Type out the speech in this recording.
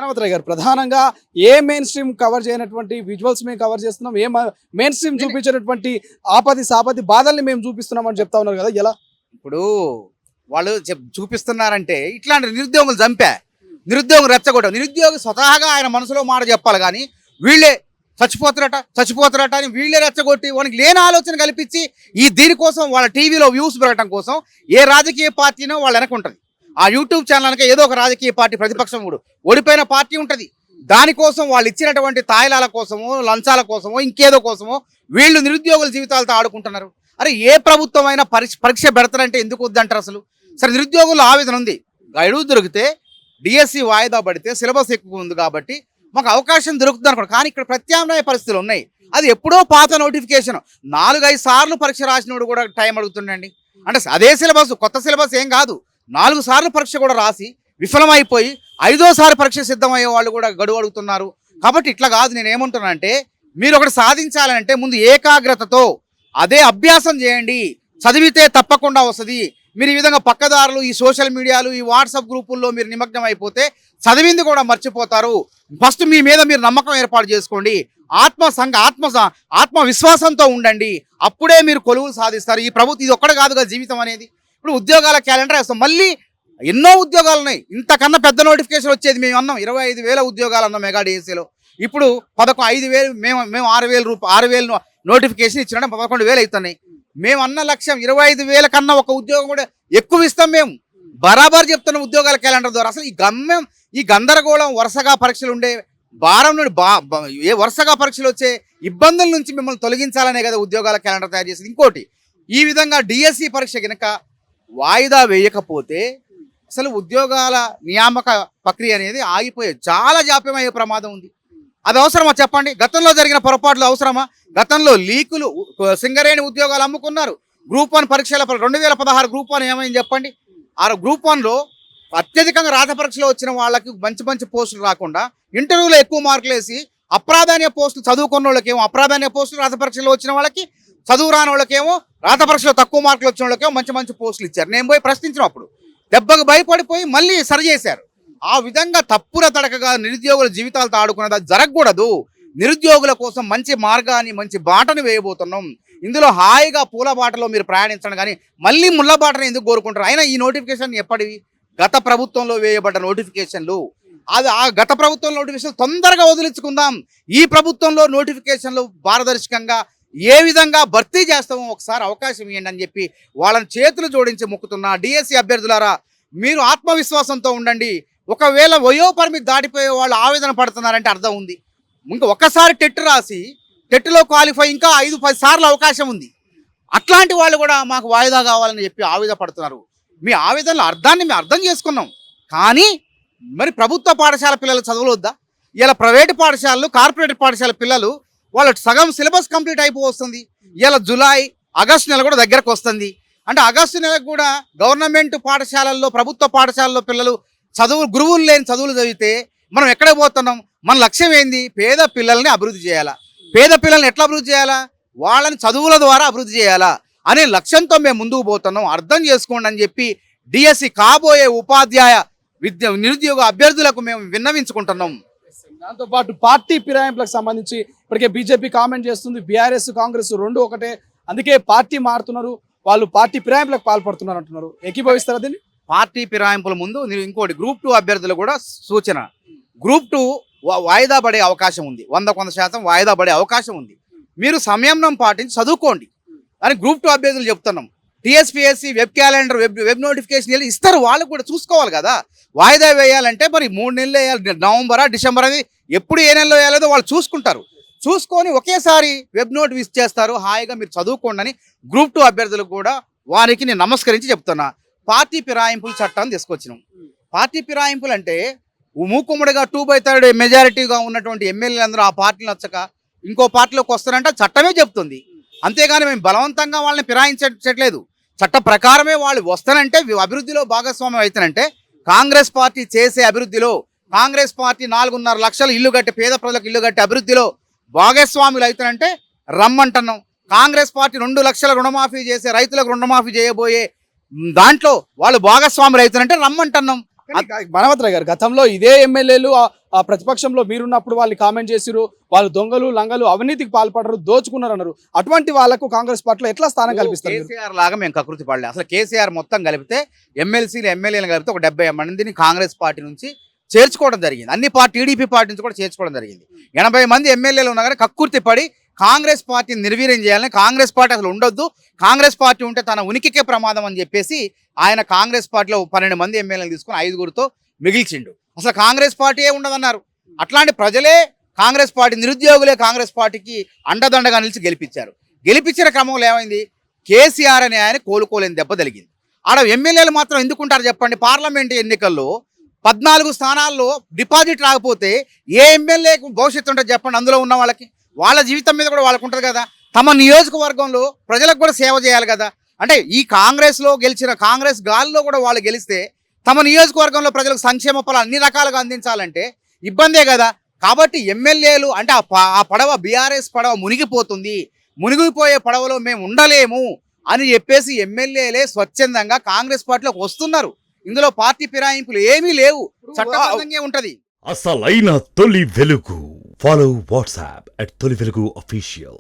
మానవతరాయ్ గారు ప్రధానంగా ఏ main stream cover చేయనటువంటి విజువల్స్ మేము కవర్ చేస్తున్నాం, ఏ మెయిన్ స్ట్రీమ్ చూపించినటువంటి ఆపది సాపది బాధల్ని మేము చూపిస్తున్నాం అని చెప్తా ఉన్నారు కదా, ఎలా ఇప్పుడు వాళ్ళు చూపిస్తున్నారంటే ఇట్లాంటి నిరుద్యోగులు నిరుద్యోగం రెచ్చగొట్టం. నిరుద్యోగి స్వతహాగా ఆయన మనసులో మాట చెప్పాలి, కానీ వీళ్ళే చచ్చిపోతారట అని వీళ్ళే రెచ్చగొట్టి వానికి లేని ఆలోచన కల్పించి దీనికోసం వాళ్ళ టీవీలో వ్యూస్ పెరగడం కోసం ఏ రాజకీయ పార్టీనో వాళ్ళు వెనకుంటుంది. ఆ యూట్యూబ్ ఛానల్కి ఏదో ఒక రాజకీయ పార్టీ ప్రతిపక్షం ఓడిపోయిన పార్టీ ఉంటుంది. దానికోసం వాళ్ళు ఇచ్చినటువంటి తాయిలాల కోసమో లంచాల కోసమో ఇంకేదో కోసమో వీళ్ళు నిరుద్యోగుల జీవితాలతో ఆడుకుంటున్నారు. అరే ఏ ప్రభుత్వం అయినా పరీక్ష పెడతారంటే ఎందుకు వద్దంటారు అసలు? సరే, నిరుద్యోగుల ఆవేదన ఉంది, గడువు దొరికితే డిఎస్సి వాయిదా పడితే సిలబస్ ఎక్కువ ఉంది కాబట్టి మాకు అవకాశం దొరుకుతుంది అనుకోండి. కానీ ఇక్కడ ప్రత్యామ్నాయ పరిస్థితులు ఉన్నాయి. అది ఎప్పుడో పాత నోటిఫికేషన్ 4-5 సార్లు పరీక్ష రాసినోడు కూడా టైం అడుగుతుండండి. అంటే అదే సిలబస్, కొత్త సిలబస్ ఏం కాదు. 4 సార్లు పరీక్ష కూడా రాసి విఫలమైపోయి 5వ పరీక్ష సిద్ధమయ్యే వాళ్ళు కూడా గడువు అడుగుతున్నారు. కాబట్టి ఇట్లా కాదు. నేను ఏమంటున్నానంటే, మీరు ఒకటి సాధించాలంటే ముందు ఏకాగ్రతతో అదే అభ్యాసం చేయండి. చదివితే తప్పకుండా వస్తుంది. మీరు ఈ విధంగా పక్కదారులు, ఈ సోషల్ మీడియాలు, ఈ వాట్సాప్ గ్రూపుల్లో మీరు నిమగ్నం అయిపోతే చదివింది కూడా మర్చిపోతారు. ఫస్ట్ మీ మీద మీరు నమ్మకం ఏర్పాటు చేసుకోండి. ఆత్మవిశ్వాసంతో ఉండండి. అప్పుడే మీరు కొలువులు సాధిస్తారు. ఈ ప్రభుత్వం ఇది ఒక్కడే కాదుగా జీవితం అనేది. ఇప్పుడు ఉద్యోగాల క్యాలెండర్ వేస్తాం, మళ్ళీ ఎన్నో ఉద్యోగాలు ఉన్నాయి. ఇంతకన్నా పెద్ద నోటిఫికేషన్ వచ్చేది మేము అన్నాం 25,000 ఉద్యోగాలు అన్నాం మెగా డిఎస్సీలో. ఇప్పుడు 5,000 మేము 6,000 నోటిఫికేషన్ ఇచ్చినా 11,000 అవుతున్నాయి. మేము అన్న లక్ష్యం 25,000 కన్నా ఒక ఉద్యోగం కూడా ఎక్కువ ఇస్తాం. మేము బరాబర్ చెప్తున్న ఉద్యోగాల క్యాలెండర్ ద్వారా. అసలు ఈ గందరగోళం, వరుసగా పరీక్షలు ఉండే భారం నుండి వరుసగా పరీక్షలు వచ్చే ఇబ్బందుల నుంచి మిమ్మల్ని తొలగించాలనే కదా ఉద్యోగాల క్యాలెండర్ తయారు చేసింది. ఇంకోటి, ఈ విధంగా డిఎస్సి పరీక్ష కనుక వాయిదా వేయకపోతే అసలు ఉద్యోగాల నియామక ప్రక్రియ అనేది ఆగిపోయే చాలా జాప్యం అయ్యే ప్రమాదం ఉంది. అది అవసరమా చెప్పండి? గతంలో జరిగిన పొరపాట్లు అవసరమా? గతంలో లీకులు, సింగరేణి ఉద్యోగాలు అమ్ముకున్నారు. గ్రూప్ 1 పరీక్షల 2016 గ్రూప్ 1 ఏమైంది చెప్పండి? ఆ గ్రూప్ 1లో అత్యధికంగా రాత పరీక్షలో వచ్చిన వాళ్ళకి మంచి పోస్టులు రాకుండా ఇంటర్వ్యూలో ఎక్కువ మార్కులు వేసి అప్రాధాన్య పోస్టులు చదువుకున్న వాళ్ళకేమో అప్రాధాన్య పోస్టులు, రాత పరీక్షలో వచ్చిన వాళ్ళకి, చదువు రాని వాళ్ళకేమో రాత పరీక్షలో తక్కువ మార్కులు వచ్చిన వాళ్ళకేమో మంచి పోస్టులు ఇచ్చారు. నేను పోయి ప్రశ్నించినప్పుడు దెబ్బకు భయపడిపోయి మళ్ళీ సరిచేశారు. ఆ విధంగా తప్పుల తడకగా నిరుద్యోగుల జీవితాలతో ఆడుకున్నది అది జరగకూడదు. నిరుద్యోగుల కోసం మంచి మార్గాన్ని, మంచి బాటను వేయబోతున్నాం. ఇందులో హాయిగా పూల బాటలో మీరు ప్రయాణించండి, కానీ మళ్ళీ ముళ్ళ బాటను ఎందుకు కోరుకుంటారు? అయినా ఈ నోటిఫికేషన్ ఎప్పటివి? గత ప్రభుత్వంలో వేయబడ్డ నోటిఫికేషన్లు. ఆ గత ప్రభుత్వం నోటిఫికేషన్ తొందరగా వదిలించుకుందాం. ఈ ప్రభుత్వంలో నోటిఫికేషన్లు పారదర్శకంగా ఏ విధంగా భర్తీ చేస్తామో ఒకసారి అవకాశం ఇవ్వండి అని చెప్పి వాళ్ళని చేతులు జోడించి మొక్కుతున్నా. డిఎస్సి అభ్యర్థులారా, మీరు ఆత్మవిశ్వాసంతో ఉండండి. ఒకవేళ వయోపరిమితి దాటిపోయే వాళ్ళు ఆవేదన పడుతున్నారంటే అర్థం ఉంది. ఇంకా ఒక్కసారి టెట్ రాసి టెట్లో క్వాలిఫై ఇంకా 5-10 సార్లు అవకాశం ఉంది. అట్లాంటి వాళ్ళు కూడా మాకు వాయిదా కావాలని చెప్పి ఆవేదన పడుతున్నారు. మీ ఆవేదనల అర్థాన్ని మేము అర్థం చేసుకున్నాం, కానీ మరి ప్రభుత్వ పాఠశాల పిల్లలు చదవలొద్దా? ఇలా ప్రైవేటు పాఠశాలలు, కార్పొరేట్ పాఠశాల పిల్లలు వాళ్ళ సగం సిలబస్ కంప్లీట్ అయిపోతుంది. ఇలా జూలై, ఆగస్టు నెల కూడా దగ్గరకు వస్తుంది. అంటే ఆగస్టు నెలకు కూడా గవర్నమెంట్ పాఠశాలల్లో, ప్రభుత్వ పాఠశాలలో పిల్లలు గురువులు లేని చదువులు చదివితే మనం ఎక్కడ పోతున్నాం? మన లక్ష్యం ఏంది? పేద పిల్లల్ని అభివృద్ధి చేయాలా. పేద పిల్లల్ని ఎట్లా అభివృద్ధి చేయాలా? వాళ్ళని చదువుల ద్వారా అభివృద్ధి చేయాలా అనే లక్ష్యంతో మేము ముందుకు పోతున్నాం. అర్థం చేసుకోండి అని చెప్పి డిఎస్సి కాబోయే ఉపాధ్యాయ నిరుద్యోగ అభ్యర్థులకు మేము విన్నవించుకుంటున్నాం. దాంతోపాటు పార్టీ ఫిరాయింపులకు సంబంధించి ఇప్పటికే బీజేపీ కామెంట్ చేస్తుంది, బీఆర్ఎస్ కాంగ్రెస్ రెండు ఒకటే, అందుకే పార్టీ మారుతున్నారు, వాళ్ళు పార్టీ ఫిరాయింపులకు పాల్పడుతున్నారు అంటున్నారు. ఏకీభవిస్తారా దీన్ని? పార్టీ ఫిరాయింపుల ముందు ఇంకోటి, గ్రూప్ 2 అభ్యర్థులు కూడా సూచన. గ్రూప్ 2 వాయిదా పడే అవకాశం ఉంది. 100% వాయిదా పడే అవకాశం ఉంది. మీరు సంయమనం పాటించి చదువుకోండి అని గ్రూప్ 2 అభ్యర్థులు చెప్తున్నాం. TSPSC web calendar, web notification ఇస్తారు. వాళ్ళు కూడా చూసుకోవాలి కదా. వాయిదా వేయాలంటే మరి 3 నెలలు వేయాలి. నవంబరా, డిసెంబర్ అది ఎప్పుడు ఏ నెలలో వేయాలేదో వాళ్ళు చూసుకుంటారు. చూసుకొని ఒకేసారి వెబ్ నోటిఫికేషన్ చేస్తారు. హాయిగా మీరు చదువుకోండి అని గ్రూప్ 2 అభ్యర్థులకు కూడా వారికి నేను నమస్కరించి చెప్తున్నా. పార్టీ ఫిరాయింపుల చట్టాన్ని తీసుకొచ్చినాం. పార్టీ ఫిరాయింపులు అంటే మూకుమ్మడిగా 2/3 మెజారిటీగా ఉన్నటువంటి ఎమ్మెల్యేలు అందరూ ఆ పార్టీలు నచ్చక ఇంకో పార్టీలోకి వస్తారంటే చట్టమే చెప్తుంది. అంతేగాని మేము బలవంతంగా వాళ్ళని ఫిరాయించట్లేదు. చట్ట ప్రకారమే వాళ్ళు వస్తానంటే అభివృద్ధిలో భాగస్వామ్యం అవుతానంటే, కాంగ్రెస్ పార్టీ చేసే అభివృద్ధిలో, కాంగ్రెస్ పార్టీ 4.5 లక్షల ఇల్లు కట్టి పేద ప్రజలకు ఇల్లు కట్టి అభివృద్ధిలో భాగస్వాములు అవుతానంటే రమ్మంటున్నాం. కాంగ్రెస్ పార్టీ 2 లక్షల రుణమాఫీ చేసే రైతులకు రుణమాఫీ చేయబోయే దాంట్లో వాళ్ళు భాగస్వాములు అవుతారంటే రమ్మంటున్నాం. మానవతరాయ్ గారు, గతంలో ఇదే ఎమ్మెల్యేలు ఆ ప్రతిపక్షంలో మీరున్నప్పుడు వాళ్ళు కామెంట్ చేసిరు, వాళ్ళు దొంగలు లంగలు అవినీతికి పాల్పడరు, దోచుకున్నారు అన్నారు. అటువంటి వాళ్ళకు కాంగ్రెస్ పార్టీలో ఎట్లా స్థానం కల్పిస్తారు మీరు? కేసీఆర్ లాగా మేము కకృతి పడలే. అసలు కేసీఆర్ మొత్తం కలిపితే ఎమ్మెల్సీలు ఎమ్మెల్యేలు కలిపితే ఒక 70 మందిని కాంగ్రెస్ పార్టీ నుంచి చేర్చుకోవడం జరిగింది. అన్ని టీడీపీ పార్టీ నుంచి కూడా చేర్చుకోవడం జరిగింది. 80 మంది ఎమ్మెల్యేలు ఉన్నా కానీ కక్కుర్తి పడి కాంగ్రెస్ పార్టీని నిర్వీర్యం చేయాలని, కాంగ్రెస్ పార్టీ అసలు ఉండొద్దు, కాంగ్రెస్ పార్టీ ఉంటే తన ఉనికికే ప్రమాదం అని చెప్పేసి ఆయన కాంగ్రెస్ పార్టీలో 12 మంది ఎమ్మెల్యేలు తీసుకుని 5గురితో మిగిల్చిండు. అసలు కాంగ్రెస్ పార్టీయే ఉండదన్నారు. అట్లాంటి ప్రజలే కాంగ్రెస్ పార్టీ, నిరుద్యోగులే కాంగ్రెస్ పార్టీకి అండదండగా నిలిచి గెలిపించారు. గెలిపించిన క్రమంలో ఏమైంది, కేసీఆర్ అనే ఆయన కోలుకోలేని దెబ్బ తగిలింది. ఆడ ఎమ్మెల్యేలు మాత్రం ఎందుకుంటారు చెప్పండి? పార్లమెంట్ ఎన్నికల్లో 14 స్థానాల్లో డిపాజిట్ రాకపోతే ఏ ఎమ్మెల్యేకు భవిష్యత్తు ఉంటుంది చెప్పండి? అందులో ఉన్న వాళ్ళకి వాళ్ళ జీవితం మీద కూడా వాళ్ళకు ఉంటుంది కదా. తమ నియోజకవర్గంలో ప్రజలకు కూడా సేవ చేయాలి కదా. అంటే ఈ కాంగ్రెస్లో గెలిచిన కాంగ్రెస్ గాల్లో కూడా వాళ్ళు గెలిస్తే తమ నియోజకవర్గంలో ప్రజలకు సంక్షేమ ఫలాలు అన్ని రకాలుగా అందించాలంటే ఇబ్బందే కదా. కాబట్టి ఎమ్మెల్యేలు అంటే ఆ పడవ బీఆర్ఎస్ పడవ మునిగిపోతుంది, మునిగిపోయే పడవలో మేము ఉండలేము అని చెప్పేసి ఎమ్మెల్యేలే స్వచ్ఛందంగా కాంగ్రెస్ పార్టీలోకి వస్తున్నారు. ఇందులో పార్టీ ఫిరాయింపులు ఏమీ లేవు, చట్టబద్ధంగా ఉంటది. అసలైన తొలి వెలుగు. ఫాలో వాట్సాప్ @తొలి వెలుగు official.